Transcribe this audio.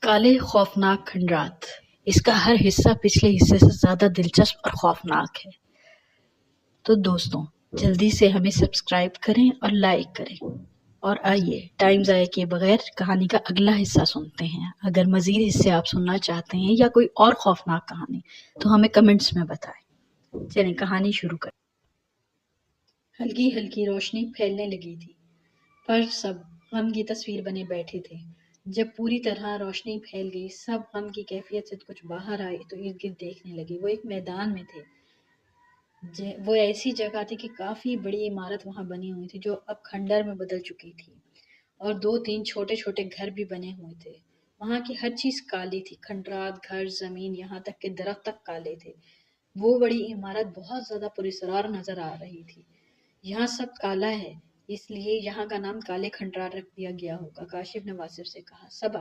کالے خوفناک کھنڈرات، اس کا ہر حصہ پچھلے حصے سے زیادہ دلچسپ اور خوفناک ہے۔ تو دوستوں جلدی سے ہمیں سبسکرائب کریں اور لائک کریں، اور آئیے ٹائم ضائع کیے بغیر کہانی کا اگلا حصہ سنتے ہیں۔ اگر مزید حصے آپ سننا چاہتے ہیں یا کوئی اور خوفناک کہانی تو ہمیں کمنٹس میں بتائیں۔ چلیں کہانی شروع کریں۔ ہلکی ہلکی روشنی پھیلنے لگی تھی، پر سب غم کی تصویر بنے بیٹھے تھے۔ جب پوری طرح روشنی پھیل گئی، سب غم کی کیفیت سے کچھ باہر آئے تو ارد گرد دیکھنے لگے۔ وہ ایک میدان میں تھے۔ وہ ایسی جگہ تھی کہ کافی بڑی عمارت وہاں بنی ہوئی تھی جو اب کھنڈر میں بدل چکی تھی، اور 2-3 چھوٹے چھوٹے گھر بھی بنے ہوئے تھے۔ وہاں کی ہر چیز کالی تھی، کھنڈرات، گھر، زمین، یہاں تک کہ درخت تک کالے تھے۔ وہ بڑی عمارت بہت زیادہ پراسرار نظر آ رہی تھی۔ یہاں سب کالا ہے، اس لیے یہاں کا نام کالے کھنڈرات رکھ دیا گیا ہوگا، کاشف نے واصف سے کہا۔ سب